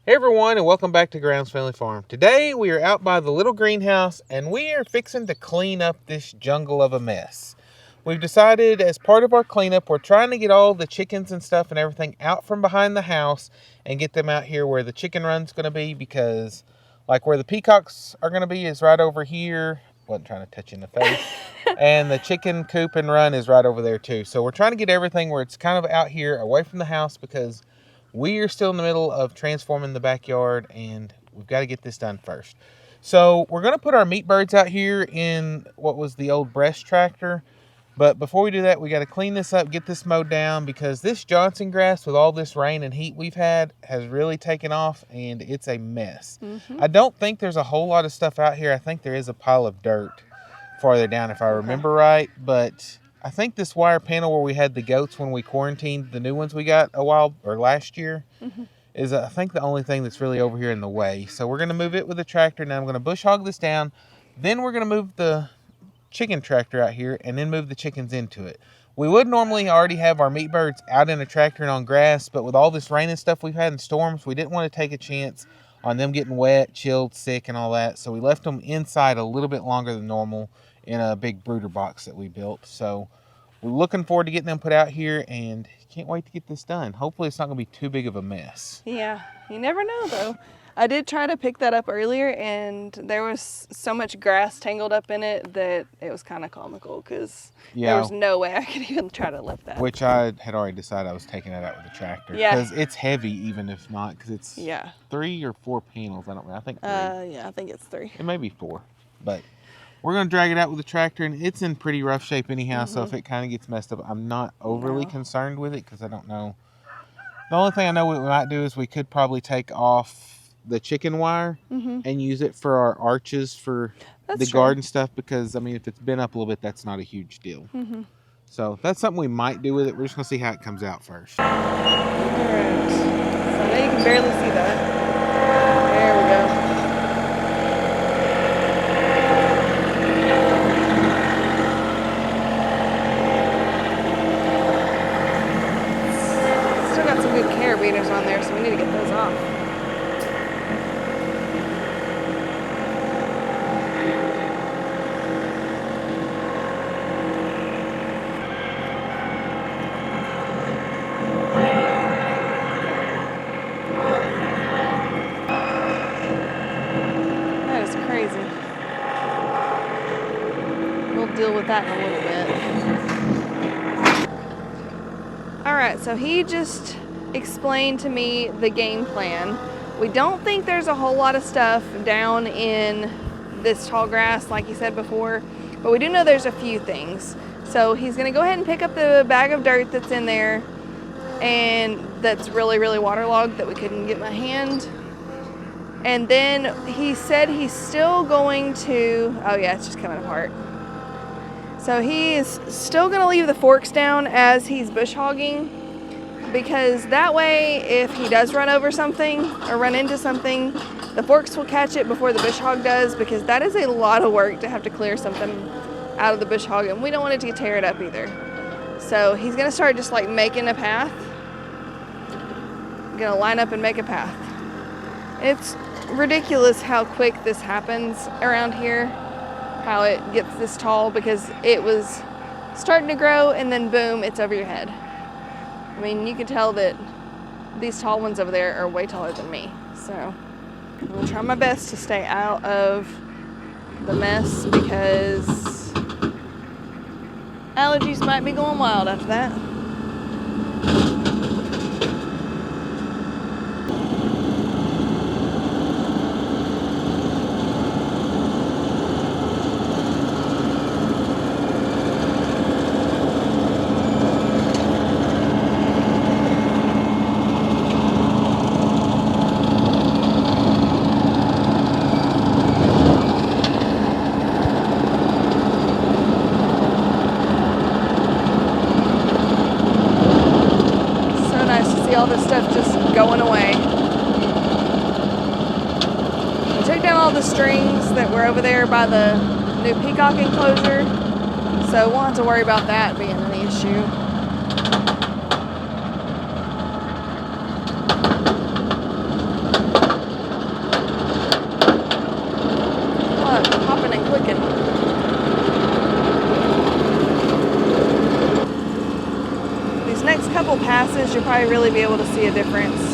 Hey everyone, and welcome back to Grounds Family Farm. Today we are out by the little greenhouse and we are fixing to clean up this jungle of a mess. We've decided as part of our cleanup, we're trying to get all the chickens and stuff and everything out from behind the house and get them out here where the chicken run's going to be, because like where the peacocks are going to be is right over here. Wasn't trying to touch you in the face. And the chicken coop and run is right over there too. So we're trying to get everything where it's kind of out here away from the house, because we are still in the middle of transforming the backyard and we've got to get this done first. So we're going to put our meat birds out here in what was the old breast tractor. But before we do that, we got to clean this up, get this mowed down, because this Johnson grass with all this rain and heat we've had has really taken off and it's a mess. I don't think there's a whole lot of stuff out here. I think there is a pile of dirt farther down if I remember right. But I think this wire panel where we had the goats when we quarantined the new ones we got last year is I think the only thing that's really over here in the way. So we're going to move it with a tractor. Now I'm going to bush hog this down. Then we're going to move the chicken tractor out here and then move the chickens into it. We would normally already have our meat birds out in a tractor and on grass, but with all this rain and stuff we've had in storms, we didn't want to take a chance on them getting wet, chilled, sick, and all that. So we left them inside a little bit longer than normal in a big brooder box that we built. So we're looking forward to getting them put out here and can't wait to get this done. Hopefully it's not going to be too big of a mess. Yeah, you never know though. I did try to pick that up earlier and there was so much grass tangled up in it that it was kind of comical, because there was no way I could even try to lift that. Which I had already decided I was taking that out with the tractor. Yeah. Because it's heavy even if not, because it's 3 or 4 panels. I don't know. I think 3. Yeah, I think it's 3. It may be 4, but we're going to drag it out with the tractor, and it's in pretty rough shape anyhow, so if it kind of gets messed up, I'm not overly concerned with it, because I don't know. The only thing I know what we might do is we could probably take off the chicken wire and use it for our arches for the garden stuff, because, I mean, if it's been up a little bit, that's not a huge deal. So that's something we might do with it. We're just going to see how it comes out first. All right. So now you can barely see that. There we go. Good carabiners on there, so we need to get those off. That is crazy. We'll deal with that in a little bit. All right, so he just explain to me the game plan. We don't think there's a whole lot of stuff down in this tall grass like you said before, but we do know there's a few things. So he's gonna go ahead and pick up the bag of dirt that's in there and that's really, really waterlogged that we couldn't get my hand. And then he said he's still going to, oh yeah, it's just coming apart. So he is still gonna leave the forks down as he's bush hogging, because that way if he does run over something or run into something, the forks will catch it before the bush hog does, because that is a lot of work to have to clear something out of the bush hog, and we don't want it to tear it up either. So he's gonna start just like making a path. I'm gonna line up and make a path. It's ridiculous how quick this happens around here, how it gets this tall, because it was starting to grow and then boom, it's over your head. I mean, you can tell that these tall ones over there are way taller than me. So I'm gonna try my best to stay out of the mess, because allergies might be going wild after that. All this stuff just going away. I took down all the strings that were over there by the new peacock enclosure, so we won't have to worry about that being an issue. would probably really be able to see a difference.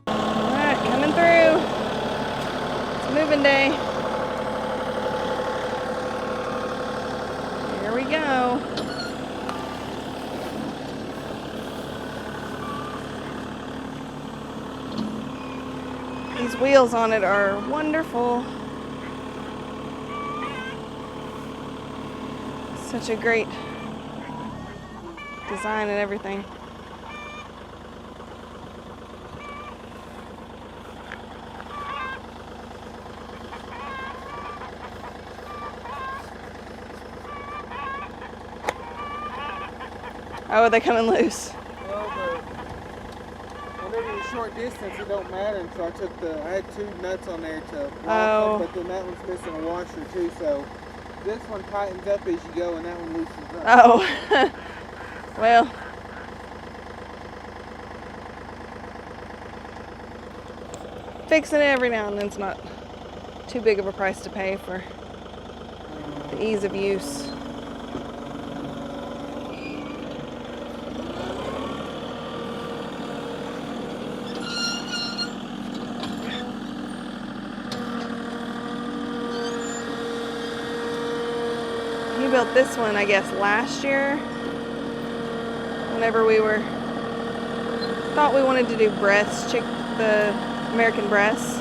Alright, coming through. It's moving day. Here we go. These wheels on it are wonderful. Such a great design and everything. Oh, are they coming loose? Well, whenever it's short distance, it don't matter. So I had 2 nuts on there to lock them, but then that one's missing a washer too. So this one tightens up as you go, and that one loosens up. Oh, well. Fixing it every now and then is not too big of a price to pay for the ease of use. He built this one, I guess, last year. Whenever thought we wanted to do breasts, the American breasts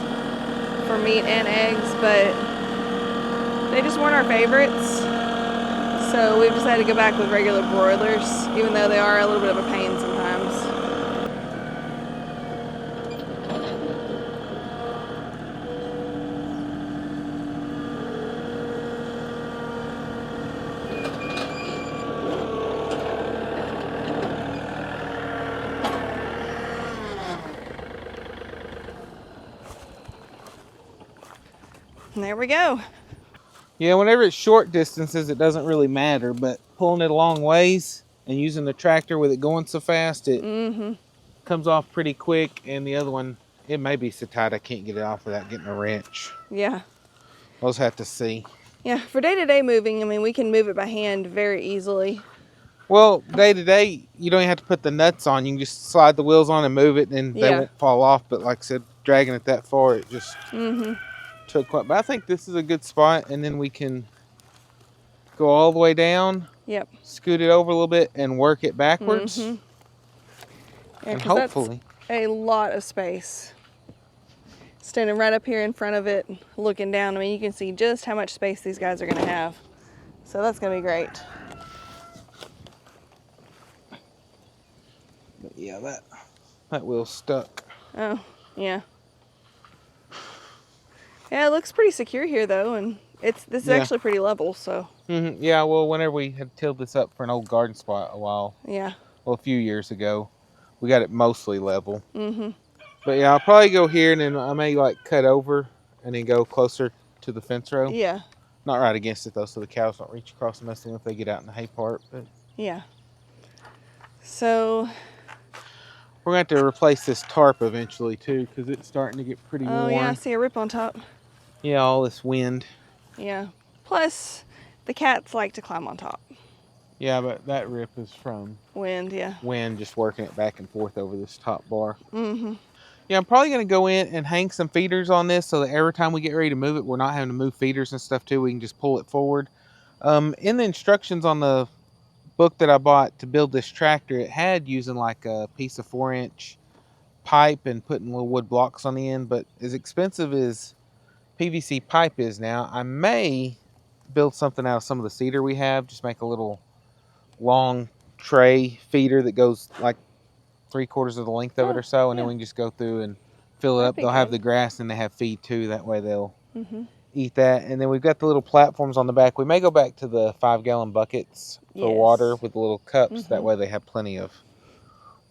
for meat and eggs, but they just weren't our favorites. So we've decided to go back with regular broilers, even though they are a little bit of a pain sometimes. And there we go. Yeah, whenever it's short distances, it doesn't really matter, but pulling it a long ways and using the tractor with it going so fast, it comes off pretty quick. And the other one, it may be so tight I can't get it off without getting a wrench. Yeah. We'll just have to see. Yeah, for day-to-day moving, I mean, we can move it by hand very easily. Well, day-to-day, you don't even have to put the nuts on. You can just slide the wheels on and move it, and they won't fall off. But like I said, dragging it that far, it just took quite. But I think this is a good spot, and then we can go all the way down. Yep. Scoot it over a little bit and work it backwards. Yeah, and hopefully. That's a lot of space. Standing right up here in front of it, looking down, I mean, you can see just how much space these guys are going to have. So that's going to be great. But yeah, that wheel's stuck. Oh, yeah. Yeah, it looks pretty secure here though, and this is actually pretty level, so. Yeah, well, whenever we had tilled this up for an old garden spot a few years ago, we got it mostly level. But yeah, I'll probably go here, and then I may like cut over and then go closer to the fence row. Yeah. Not right against it though, so the cows don't reach across and mess with them if they get out in the hay part. But yeah. So We're going to have to replace this tarp eventually too, because it's starting to get pretty Oh, worn. yeah, I see a rip on top. Yeah, all this wind. Yeah. Plus, the cats like to climb on top. Yeah, but that rip is from Wind, yeah. wind just working it back and forth over this top bar. Mm-hmm. Yeah, I'm probably going to go in and hang some feeders on this so that every time we get ready to move it, we're not having to move feeders and stuff too. We can just pull it forward. In the instructions on the book that I bought to build this tractor, it had using like a piece of 4-inch pipe and putting little wood blocks on the end. But as expensive as PVC pipe is now, I may build something out of some of the cedar we have. Just make a little long tray feeder that goes like 3/4 of the length of it or so, and then we can just go through and fill it up. They'll have the grass and they have feed too. That way they'll eat that. And then we've got the little platforms on the back. We may go back to the 5-gallon buckets for water with the little cups. That way they have plenty of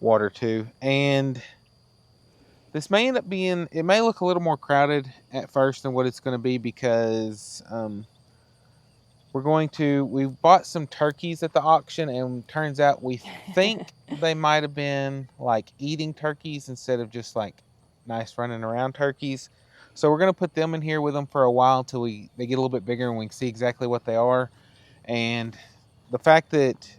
water too. And this may end up being, it may look a little more crowded at first than what it's going to be, because we bought some turkeys at the auction, and turns out we think they might have been like eating turkeys instead of just like nice running around turkeys. So we're going to put them in here with them for a while until they get a little bit bigger and we can see exactly what they are. And the fact that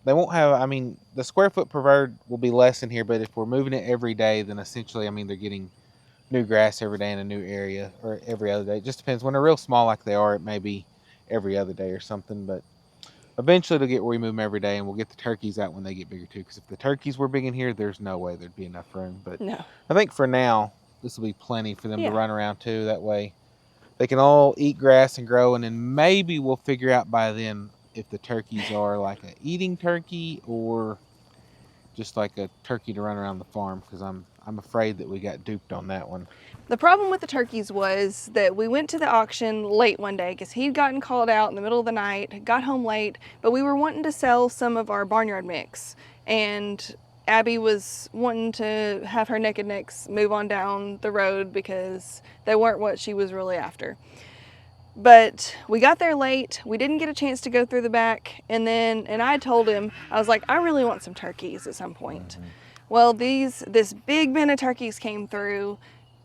they won't have, I mean, the square foot per bird will be less in here, but if we're moving it every day, then essentially, I mean, they're getting new grass every day in a new area, or every other day. It just depends. When they're real small like they are, it may be every other day or something, but eventually it'll get where we move them every day, and we'll get the turkeys out when they get bigger too, because if the turkeys were big in here, there's no way there'd be enough room. But no. I think for now, this will be plenty for them to run around too. That way they can all eat grass and grow, and then maybe we'll figure out by then if the turkeys are like a eating turkey or just like a turkey to run around the farm, because I'm afraid that we got duped on that one. The problem with the turkeys was that we went to the auction late one day because he'd gotten called out in the middle of the night, got home late, but we were wanting to sell some of our barnyard mix, and Abby was wanting to have her naked necks move on down the road because they weren't what she was really after. But we got there late, we didn't get a chance to go through the back, and I told him, I was like, I really want some turkeys at some point. Well, this big bin of turkeys came through,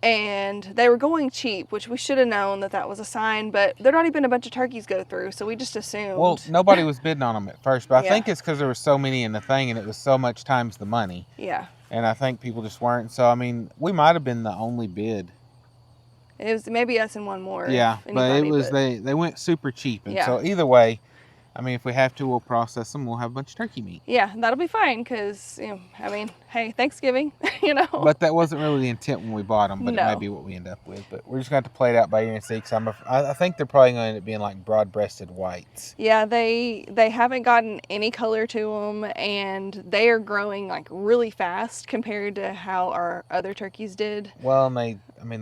and they were going cheap, which we should have known that was a sign, but there'd already been a bunch of turkeys go through, so we just assumed. Well, nobody was bidding on them at first, but I think it's because there were so many in the thing, and it was so much times the money. Yeah. And I think people just weren't. So, I mean, we might have been the only bid. It was maybe us and one more. Yeah, but it was, they went super cheap. And so either way, I mean, if we have to, we'll process them. We'll have a bunch of turkey meat. Yeah, that'll be fine because, I mean, hey, Thanksgiving, But that wasn't really the intent when we bought them, but it might be what we end up with. But we're just going to have to play it out by ear and see, because I think they're probably going to end up being like broad-breasted whites. Yeah, they haven't gotten any color to them, and they are growing like really fast compared to how our other turkeys did. Well, and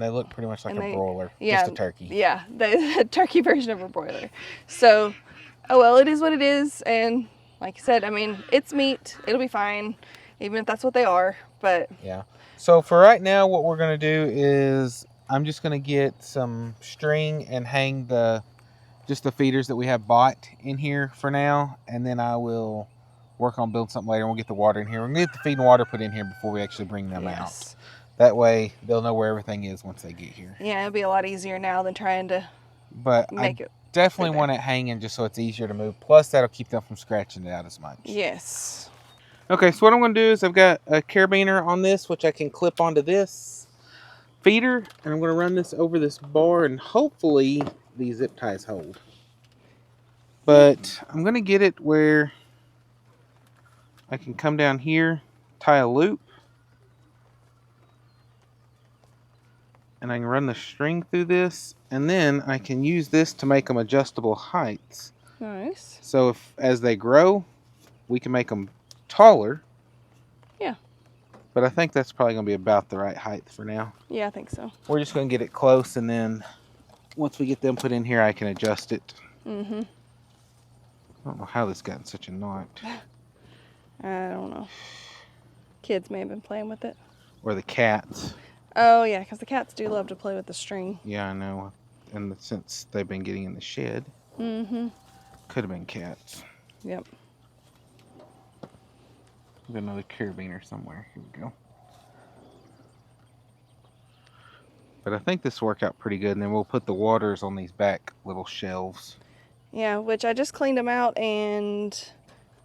they look pretty much like a broiler, just a turkey. Yeah, the turkey version of a broiler. So, oh well, it is what it is, and like you said, I mean, it's meat. It'll be fine, even if that's what they are, but... Yeah. So for right now, what we're going to do is I'm just going to get some string and hang just the feeders that we have bought in here for now, and then I will work on building something later, and we'll get the water in here. We're going to get the feed and water put in here before we actually bring them out. That way, they'll know where everything is once they get here. Yeah, it'll be a lot easier now than trying to make it. Definitely want it hanging just so it's easier to move. Plus, that'll keep them from scratching it out as much. Yes. Okay, so what I'm going to do is I've got a carabiner on this, which I can clip onto this feeder. And I'm going to run this over this bar, and hopefully these zip ties hold. But I'm going to get it where I can come down here, tie a loop, and I can run the string through this, and then I can use this to make them adjustable heights. Nice. So as they grow, we can make them taller. Yeah. But I think that's probably going to be about the right height for now. Yeah, I think so. We're just going to get it close, and then once we get them put in here, I can adjust it. Mm-hmm. I don't know how this got in such a knot. I don't know. Kids may have been playing with it. Or the cats. Oh, yeah, because the cats do love to play with the string. Yeah, I know. And since they've been getting in the shed, mm-hmm. Could have been cats. Yep. There's another carabiner somewhere. Here we go. But I think this will work out pretty good, and then we'll put the waters on these back little shelves. Yeah, which I just cleaned them out and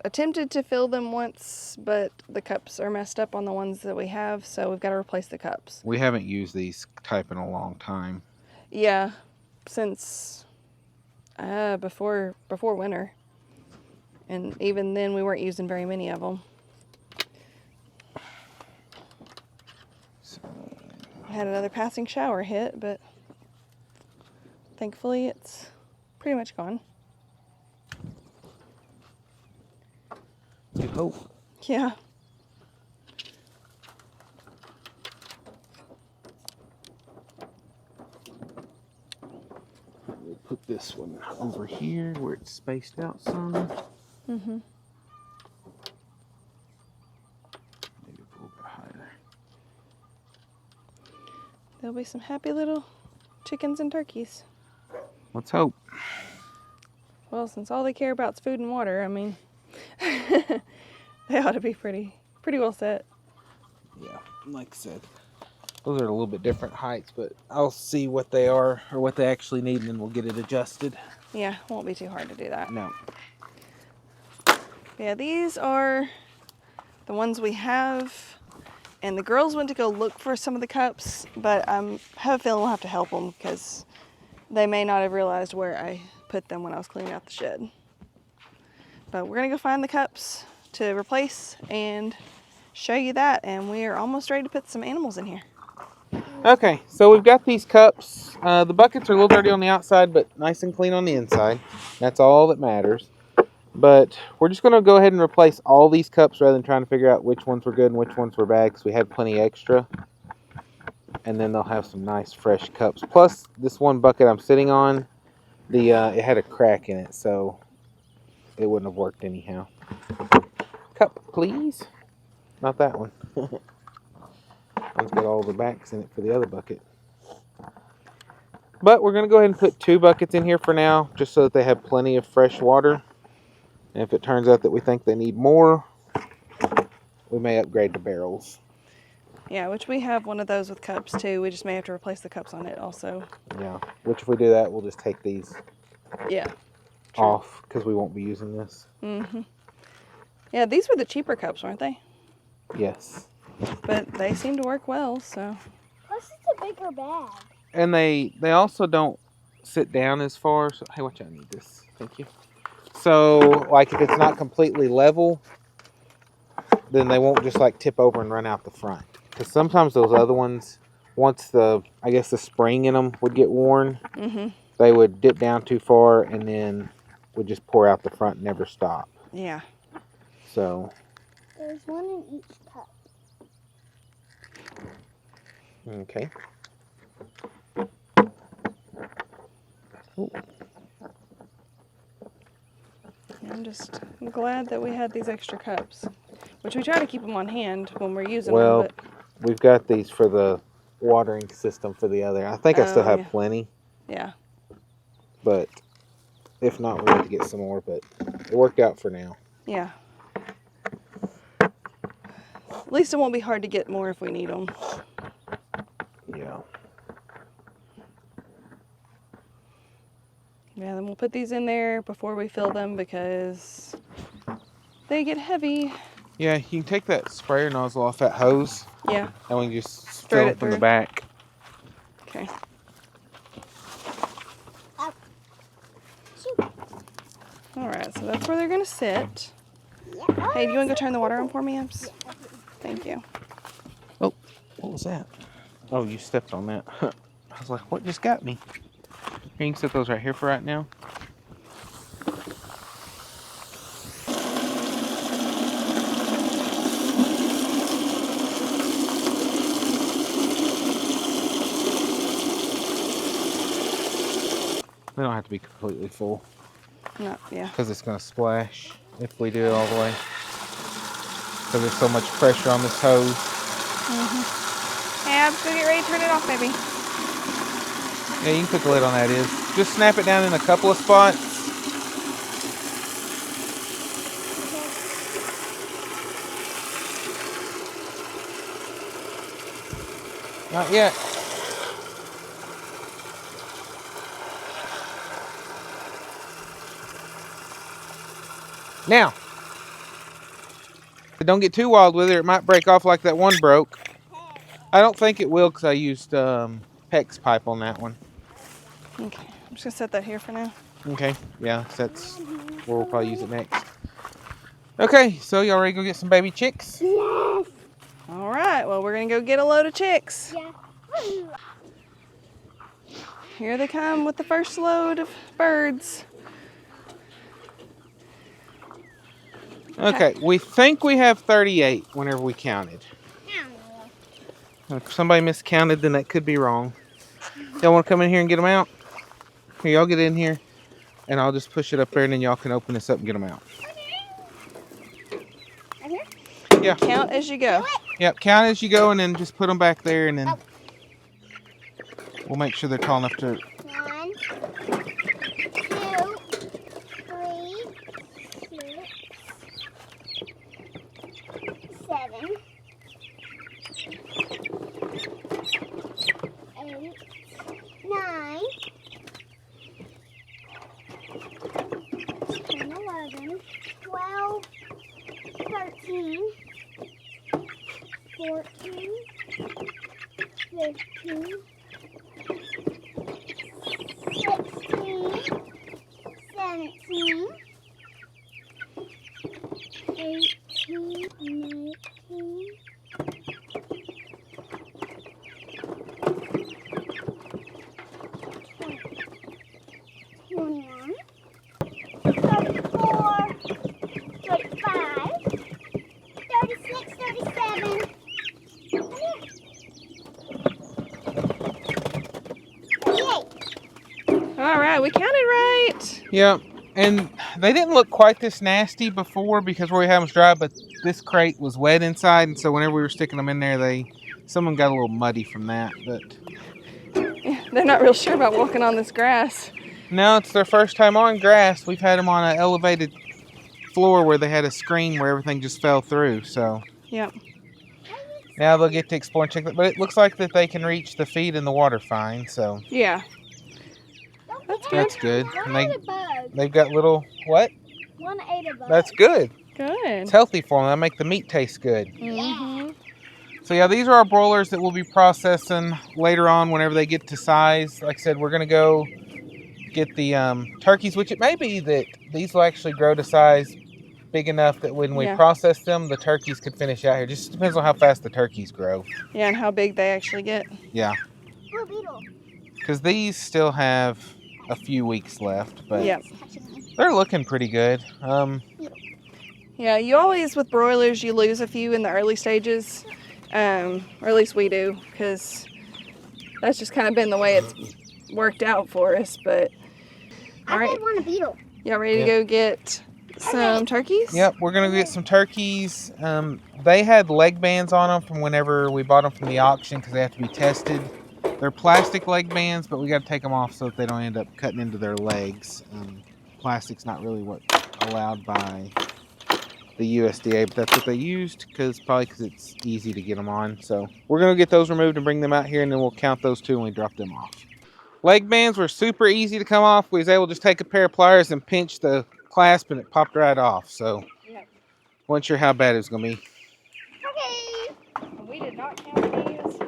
attempted to fill them once, but the cups are messed up on the ones that we have, so we've got to replace the cups. We haven't used these type in a long time. Yeah, since before winter. And even then we weren't using very many of them. So, I had another passing shower hit, but thankfully it's pretty much gone. you hope. Yeah. We'll put this one over here where it's spaced out some. Mm-hmm. Maybe a little bit higher. There'll be some happy little chickens and turkeys. Let's hope. Well, since all they care about is food and water, I mean, they ought to be pretty well set. Yeah, like I said, those are a little bit different heights, but I'll see what they are or what they actually need, and then we'll get it adjusted. Yeah, won't be too hard to do that. No. Yeah, these are the ones we have, and the girls went to go look for some of the cups, but I have a feeling we'll have to help them because they may not have realized where I put them when I was cleaning out the shed. But we're gonna go find the cups to replace and show you that, and we are almost ready to put some animals in here. Okay, so we've got these cups. The buckets are a little dirty on the outside, but nice and clean on the inside. That's all that matters. But we're just going to go ahead and replace all these cups rather than trying to figure out which ones were good and which ones were bad, because we had plenty extra. And then they'll have some nice fresh cups. Plus, this one bucket I'm sitting on, it had a crack in it, so it wouldn't have worked anyhow. Cup, please. Not that one. One's got all the backs in it for the other bucket. But we're going to go ahead and put 2 buckets in here for now, just so that they have plenty of fresh water. And if it turns out that we think they need more, we may upgrade to barrels. Yeah, which we have one of those with cups too. We just may have to replace the cups on it also. Yeah, which if we do that, we'll just take these off because we won't be using this. Mm-hmm. Yeah, these were the cheaper cups, weren't they? Yes. But they seem to work well, so. Plus it's a bigger bag. And they also don't sit down as far. So, hey, watch out, I need this. Thank you. So, like, if it's not completely level, then they won't just, like, tip over and run out the front. Because sometimes those other ones, once the spring in them would get worn, they would dip down too far and then would just pour out the front and never stop. Yeah. So. There's one in each cup. Okay. Ooh. I'm just glad that we had these extra cups, which we try to keep them on hand when we're using Well, them. But we've got these for the watering system for the other. I think I still have plenty. Yeah. But if not, we'll have to get some more. But it worked out for now. Yeah. At least it won't be hard to get more if we need them. Yeah. Yeah, then we'll put these in there before we fill them because they get heavy. Yeah, you can take that sprayer nozzle off that hose. Yeah. And we can just Straight fill it it from the through. back. Okay. All right, so that's where they're gonna sit. Yeah. Hey, do you want to go turn the water on for me, Ems? Thank you. Oh, what was that? Oh, you stepped on that. I was like, what just got me? Here, you can set those right here for right now. They don't have to be completely full. No, yeah. Because it's going to splash if we do it all the way. Because there's so much pressure on this hose. Hey, Abs, go get ready to turn it off, baby. Yeah, you can put the lid on that is. Just snap it down in a couple of spots. Not yet. Now, don't get too wild with it. It might break off like that one broke. I don't think it will because I used PEX pipe on that one. Okay, I'm just gonna set that here for now. Okay, yeah, that's where we'll probably use it next. Okay, so y'all ready to go get some baby chicks? Yes. All right, well, we're gonna go get a load of chicks. Yeah. Here they come with the first load of birds. Okay, we think we have 38 whenever we counted. If somebody miscounted, then that could be wrong. Y'all want to come in here and get them out? Here, y'all get in here, and I'll just push it up there, and then y'all can open this up and get them out. Yeah. Count as you go. Yep, count as you go, and then just put them back there, and then we'll make sure they're tall enough to... 1, 2, 3, 6, 7, 8, 9, 10, 11, 12, 13, 14, 15, 16, 17, 18, 19, 21, 34, 35, 36, 37. All right, we counted right. Yeah, and they didn't look quite this nasty before because where we had them dry, but this crate was wet inside, and so whenever we were sticking them in there, someone got a little muddy from that. But Yeah, they're not real sure about walking on this grass. no, it's their first time on grass. We've had them on an elevated floor where they had a screen where everything just fell through. So Yep. now they'll get to explore and check that. But it looks like that they can reach the feed and the water fine. So Yeah. that's good. One And ate a bug. they've got little what? One ate a bug. That's good. Good. It's healthy for them. That make the meat taste good. Mm-hmm. So yeah, these are our broilers that we'll be processing later on whenever they get to size. Like I said, we're gonna go get the turkeys, which it may be that these will actually grow to size big enough that when we Yeah. process them, the turkeys could finish out here. Just depends on how fast the turkeys grow. Yeah, and how big they actually get. Yeah, Blue beetle. because these still have a few weeks left, but Yep. they're looking pretty good. Yeah, you always, with broilers, you lose a few in the early stages. Or at least we do, because that's just kind of been the way it's worked out for us. But all I right, did want a beetle. y'all ready to go get some turkeys? Yep, we're gonna get some turkeys. They had leg bands on them from whenever we bought them from the auction because they have to be tested. They're plastic leg bands, but we got to take them off so that they don't end up cutting into their legs. Plastic's not really what's allowed by the USDA, but that's what they used probably because it's easy to get them on. So we're gonna get those removed and bring them out here, and then we'll count those two when we drop them off. Leg bands were super easy to come off. We was able to just take a pair of pliers and pinch the clasp, and it popped right off. So Yep. wasn't sure how bad it was gonna be. Okay. We did not count these.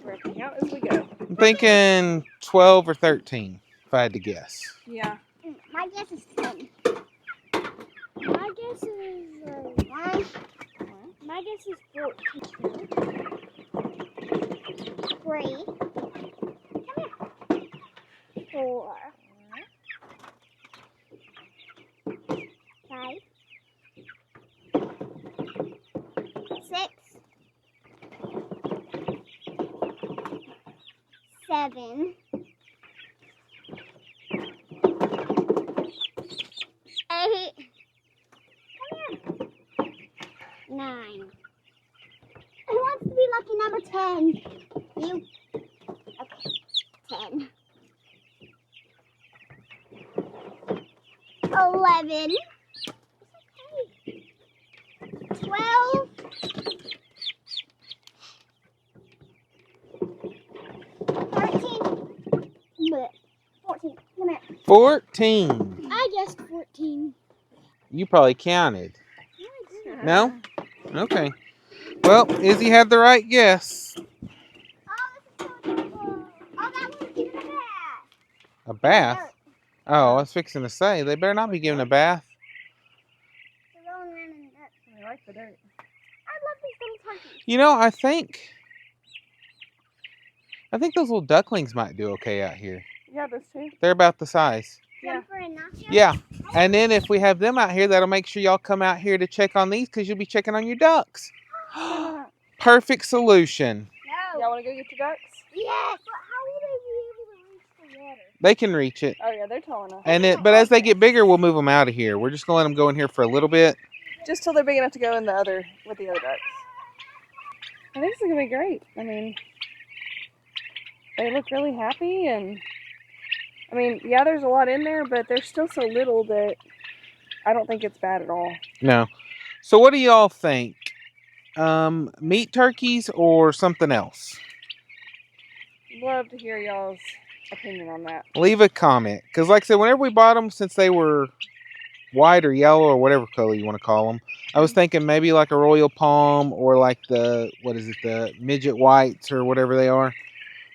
We're going to count as we go. I'm thinking 12 or 13, if I had to guess. Yeah. My guess is 10. My guess is 1. My guess is 14. 3. Come here. 4. 5. 6. 7. 8. Come here. 9. Who wants to be lucky number 10? You. Okay. 10. 11. 12. 14. I guessed 14. You probably counted. No? Okay. Well, Izzy had the right guess. Oh, this is so adorable. Oh, that one's giving a bath. A bath? Oh, I was fixing to say, they better not be giving a bath. They're rolling around in the dirt. I like the dirt. I love these little turkeys. You know, I think those little ducklings might do okay out here. Yeah, those two. They're about the size. Yeah. Jumper and nacho? Yeah. And then if we have them out here, that'll make sure y'all come out here to check on these because you'll be checking on your ducks. Perfect solution. No. Y'all want to go get your ducks? Yes. But how will they be able to reach the water? They can reach it. Oh, yeah, they're tall enough. But as they get bigger, we'll move them out of here. We're just going to let them go in here for a little bit. Just till they're big enough to go in with the other ducks. I think this is going to be great. I mean, they look really happy, and I mean, yeah, there's a lot in there, but they're still so little that I don't think it's bad at all. No. So what do y'all think? Meat turkeys or something else? Love to hear y'all's opinion on that. Leave a comment. Because like I said, whenever we bought them, since they were white or yellow or whatever color you want to call them, I was thinking maybe like a Royal Palm or like the midget whites or whatever they are.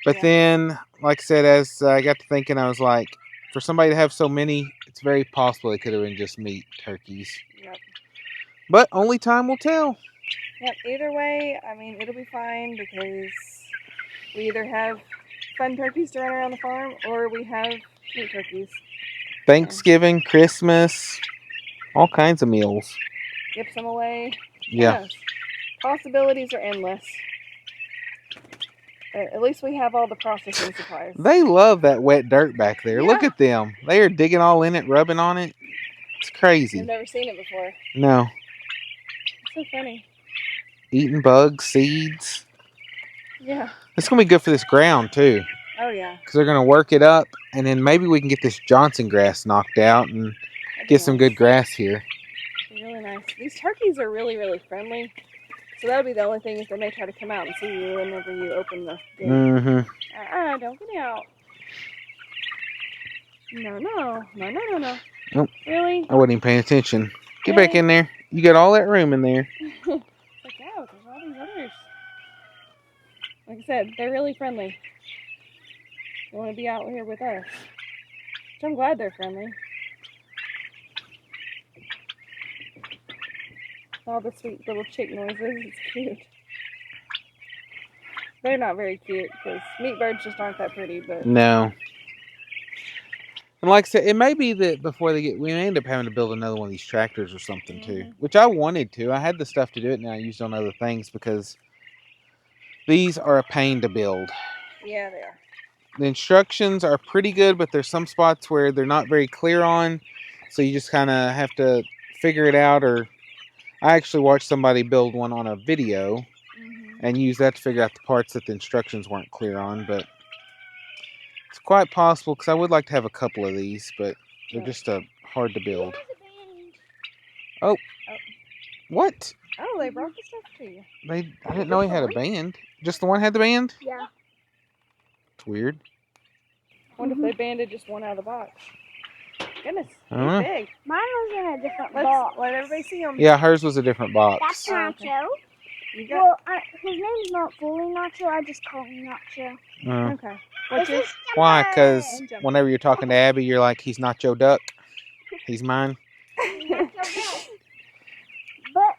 But then, like I said, as I got to thinking, I was like, for somebody to have so many, it's very possible it could have been just meat turkeys. Yep. But only time will tell. Yep, either way, I mean, it'll be fine because we either have fun turkeys to run around the farm or we have meat turkeys. Thanksgiving, Christmas, all kinds of meals. Give some away. Yeah. Yes. Possibilities are endless. At least we have all the processing supplies. They love that wet dirt back there. Yeah. Look at them. They are digging all in it, rubbing on it. It's crazy. I've never seen it before. No. It's so funny. Eating bugs, seeds. Yeah. It's going to be good for this ground, too. Oh, yeah. Because they're going to work it up, and then maybe we can get this Johnson grass knocked out and That'd be get some nice. good grass here. It'd be really nice. These turkeys are really, really friendly. So that'll be the only thing is they may try to come out and see you whenever you open the gate. Mm-hmm. Don't get out. No. Nope. Really? I wasn't even paying attention. Get back in there. You got all that room in there. It's like, yeah, there's all these others. Like I said, they're really friendly. They want to be out here with us. Which I'm glad they're friendly. All the sweet little chick noises. It's cute. They're not very cute because meat birds just aren't that pretty, but No. And like I said, it may be that before we may end up having to build another one of these tractors or something too. Which I wanted to. I had the stuff to do it and I used on other things because these are a pain to build. yeah, they are. The instructions are pretty good, but there's some spots where they're not very clear on. So you just kind of have to figure it out. Or I actually watched somebody build one on a video and use that to figure out the parts that the instructions weren't clear on. But it's quite possible because I would like to have a couple of these, but they're just hard to build. Oh. What? Oh, they brought the stuff to you. I didn't know he had a band. Just the one had the band? Yeah. It's weird. I wonder if they banded just one out of the box. Goodness, I don't know. he's big. Mine was in a different box. Let everybody see him. Yeah, hers was a different box. That's Nacho. You got His name's not fully Nacho. I just call him Nacho. okay. What's This yours? is Why? Jumper. Because whenever you're talking to Abby, you're like, he's not your duck. He's mine. But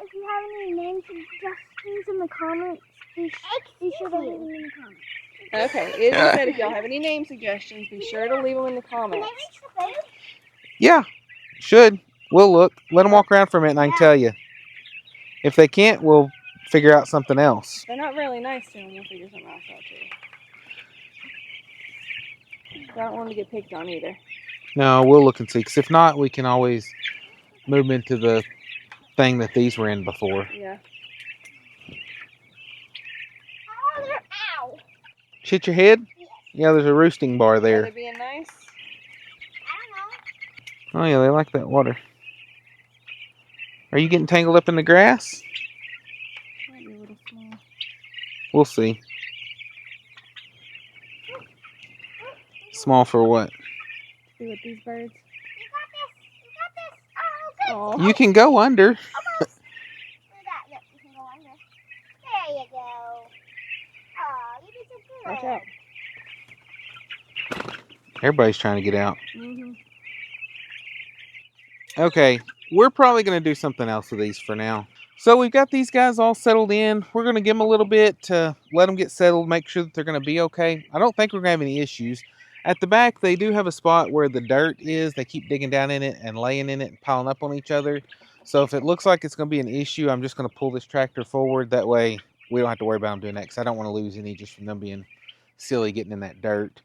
if you have any name suggestions in the comments, be sure to leave them in the comments. Okay, Izzy said if y'all have any name suggestions, be sure to leave them in the Can comments. I reach the food? Yeah, should. We'll look. Let them walk around for a minute and I can tell you. If they can't, we'll figure out something else. They're not really nice to him. We'll figure something else out too. I don't want to get picked on either. No, we'll look and see. Because if not, we can always move them into the thing that these were in before. Yeah. Oh, they're ow. Hit your head? Yes. Yeah, there's a roosting bar Are they there. being nice? I don't know. Oh, yeah, they like that water. Are you getting tangled up in the grass? Might be a little small. We'll see. Small for what? happy with these birds. You got this. You got this. Oh, good. Oh. You can go under. Almost. Look at that. Look, you can go under. There you go. Oh, you did so good. Watch out. Everybody's trying to get out. Mm-hmm. Okay, we're probably going to do something else with these for now. So we've got these guys all settled in. We're going to give them a little bit to let them get settled, make sure that they're going to be okay. I don't think we're going to have any issues. At the back, they do have a spot where the dirt is. They keep digging down in it and laying in it and piling up on each other. So if it looks like it's going to be an issue, I'm just going to pull this tractor forward. That way we don't have to worry about them doing that, because I don't want to lose any just from them being silly getting in that dirt.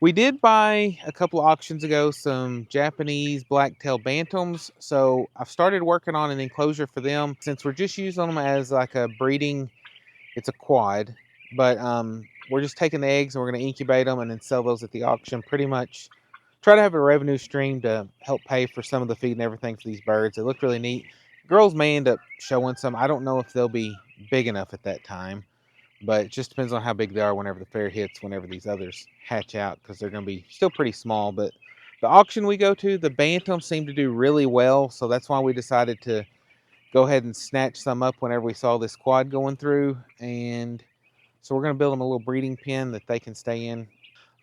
We did buy a couple of auctions ago some Japanese black-tailed bantams, so I've started working on an enclosure for them. Since we're just using them as like a breeding, it's a quad, but we're just taking the eggs and we're going to incubate them and then sell those at the auction. Pretty much try to have a revenue stream to help pay for some of the feed and everything for these birds. They look really neat. Girls may end up showing some. I don't know if they'll be big enough at that time, but it just depends on how big they are whenever the fair hits, whenever these others hatch out, because they're going to be still pretty small. But the auction we go to, the bantams seem to do really well, so that's why we decided to go ahead and snatch some up whenever we saw this quad going through. And so we're going to build them a little breeding pen that they can stay in.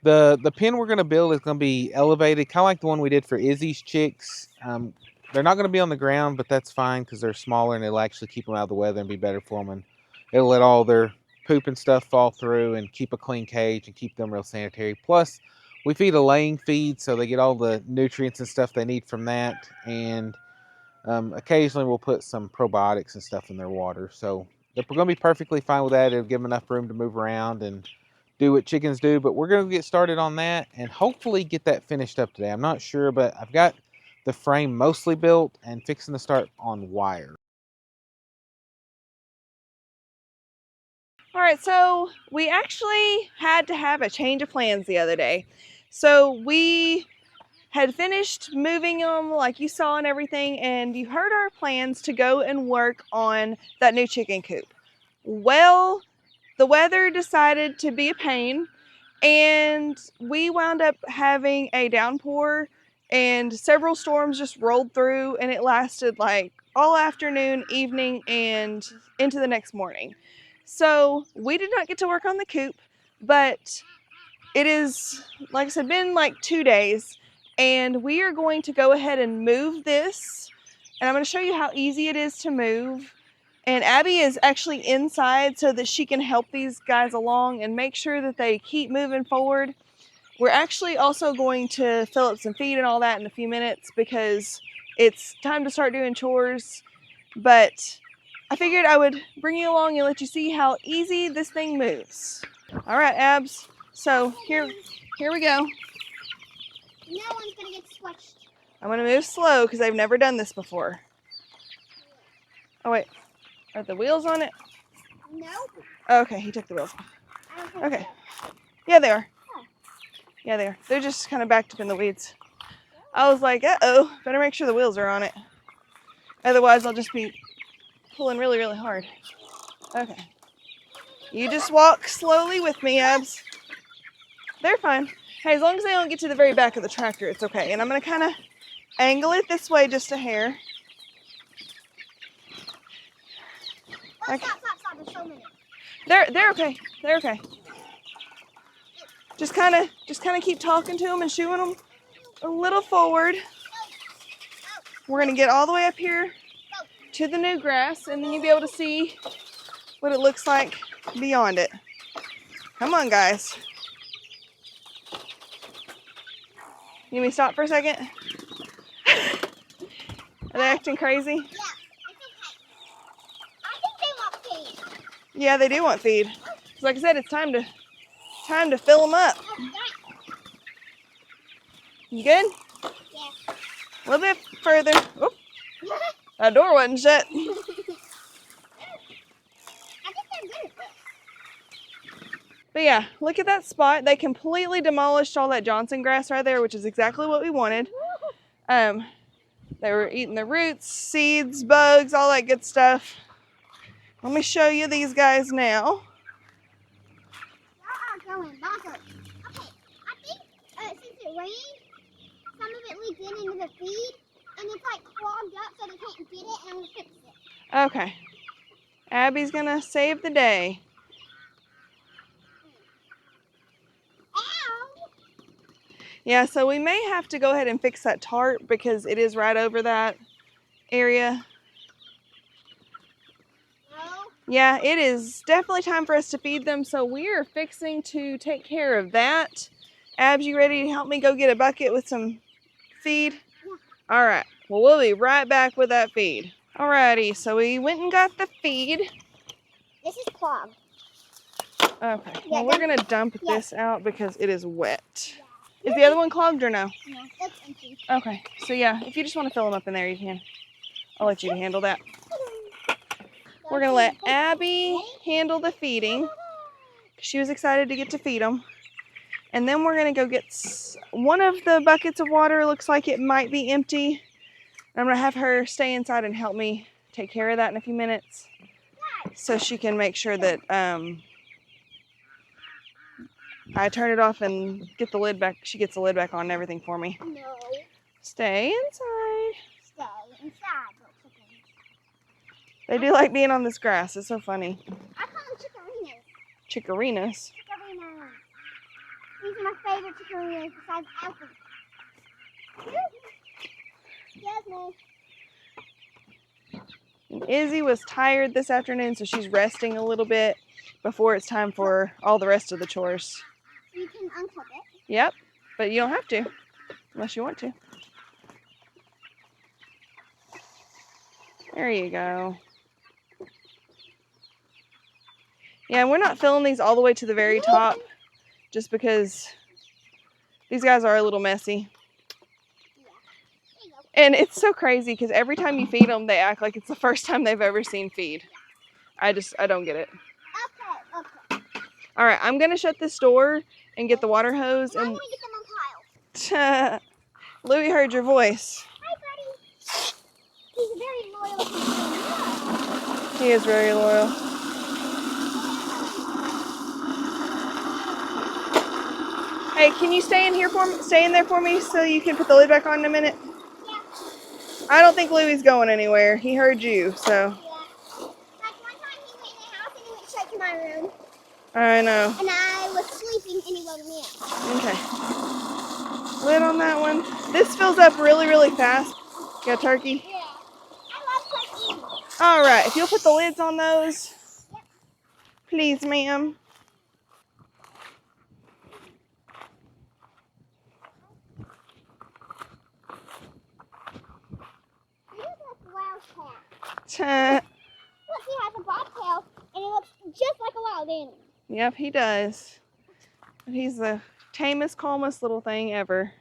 The pen we're going to build is going to be elevated, kind of like the one we did for Izzy's chicks. They're not going to be on the ground, but that's fine because they're smaller and it'll actually keep them out of the weather and be better for them. And it'll let all their poop and stuff fall through and keep a clean cage and keep them real sanitary. Plus, we feed a laying feed, so they get all the nutrients and stuff they need from that. And occasionally we'll put some probiotics and stuff in their water. So they're going to be perfectly fine with that. It'll give them enough room to move around and do what chickens do. But we're going to get started on that and hopefully get that finished up today. I'm not sure, but I've got the frame mostly built and fixing to start on wire. All right, so we actually had to have a change of plans the other day. So we had finished moving them like you saw and everything, and you heard our plans to go and work on that new chicken coop. Well, the weather decided to be a pain, and we wound up having a downpour, and several storms just rolled through, and it lasted like all afternoon, evening, and into the next morning. So we did not get to work on the coop, but it is, like I said, been like 2 days, and we are going to go ahead and move this, and I'm going to show you how easy it is to move. And Abby is actually inside so that she can help these guys along and make sure that they keep moving forward. We're actually also going to fill up some feed and all that in a few minutes because it's time to start doing chores, but I figured I would bring you along and let you see how easy this thing moves. All right, Abs. So here we go. No one's gonna get squished. I'm gonna move slow because I've never done this before. Oh wait, are the wheels on it? No. Okay, he took the wheels off. I don't think Okay. so. Yeah, they are. Huh. Yeah, they are. They're just kind of backed up in the weeds. I was like, uh-oh, better make sure the wheels are on it. Otherwise, I'll just be pulling really, really hard. Okay. You just walk slowly with me, Abs. They're fine. Hey, as long as they don't get to the very back of the tractor, it's okay. And I'm going to kind of angle it this way just a hair. Oh, stop. There's so many. They're okay. They're okay. Just kind of keep talking to them and shooing them a little forward. We're going to get all the way up here to the new grass, and then you'll be able to see what it looks like beyond it. Come on, guys. You need me to stop for a second? Are they acting crazy? Yeah, it's okay. I think they want feed. Yeah, they do want feed. So like I said, it's time to fill them up. You good? Yeah. A little bit further. Oop, that door wasn't shut. I think they're good at this. But yeah, look at that spot. They completely demolished all that Johnson grass right there, which is exactly what we wanted. They were eating the roots, seeds, bugs, all that good stuff. Let me show you these guys now. Y'all are going bonkers. Okay, I think since it rained, some the feed, and it's like clogged up so they can't get it, and I'm gonna fix it. Okay. Abby's gonna save the day. Ow! Yeah, so we may have to go ahead and fix that tarp because it is right over that area. No. Yeah, it is definitely time for us to feed them, so we are fixing to take care of that. Abs, you ready to help me go get a bucket with some feed? Yeah. All right, well, we'll be right back with that feed. Alrighty, so we went and got the feed. This is clogged. Okay, Yeah, well, we're gonna dump yeah. this out because it is wet. Yeah. Is the other one clogged or no? No, it's empty. Okay, so yeah, if you just want to fill them up in there, you can. I'll let you handle that. We're gonna let Abby handle the feeding. She was excited to get to feed them. And then we're gonna go get one of the buckets of water. Looks like it might be empty. I'm gonna have her stay inside and help me take care of that in a few minutes, so she can make sure that I turn it off and get the lid back. She gets the lid back on and everything for me. No. Stay inside. Stay inside, little chickens. They do like being on this grass. It's so funny. I call them chickarinas. Chickarinas. Chickarinas. These are my favorite chickarinas besides Alfie. Yes, Izzy was tired this afternoon, so she's resting a little bit before it's time for all the rest of the chores. you can unclip it. Yep, but you don't have to unless you want to. There you go. Yeah, and we're not filling these all the way to the very top just because these guys are a little messy. And it's so crazy because every time you feed them, they act like it's the first time they've ever seen feed. I don't get it. Okay. All right, I'm going to shut this door and get the water hose. Now I'm And going to get them on piles. Louie heard your voice. Hi, buddy. He's very loyal to me. He is very loyal. Hey, can you stay in here for me? Stay in there for me so you can put the lid back on in a minute? Yeah. I don't think Louie's going anywhere. He heard you, so. Yeah. Like one time he went in the house and he went straight to my room. I know. And I was sleeping and he woke me up. Okay. Lid on that one. This fills up really, really fast. Got turkey? Yeah. I love turkey. All right. If you'll put the lids on those. Yep. Please, ma'am. He looks like a wild cat. Look, he has a bobtail and he looks just like a wild animal. Yep, he does. He's the tamest, calmest little thing ever.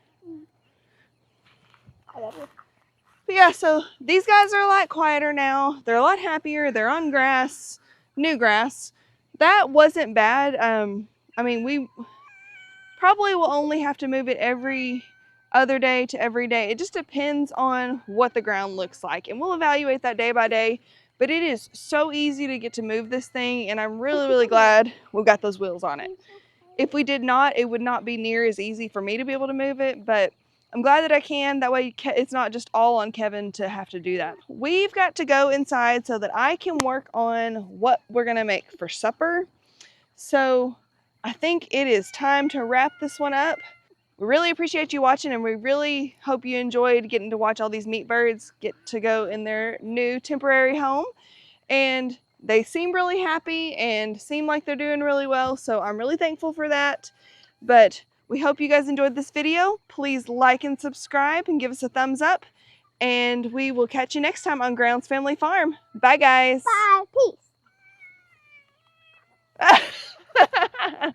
I love it. But yeah, so these guys are a lot quieter now. They're a lot happier. They're on grass, new grass. That wasn't bad. I mean, we probably will only have to move it every other day to every day. It just depends on what the ground looks like, and we'll evaluate that day by day. But it is so easy to get to move this thing, and I'm really, really glad we've got those wheels on it. If we did not, it would not be near as easy for me to be able to move it, but I'm glad that I can. That way it's not just all on Kevin to have to do that. We've got to go inside so that I can work on what we're gonna make for supper. So I think it is time to wrap this one up. We really appreciate you watching, and we really hope you enjoyed getting to watch all these meat birds get to go in their new temporary home. And they seem really happy and seem like they're doing really well, so I'm really thankful for that. But we hope you guys enjoyed this video. Please like and subscribe and give us a thumbs up, and we will catch you next time on Grounds Family Farm. Bye, guys. Bye. Peace.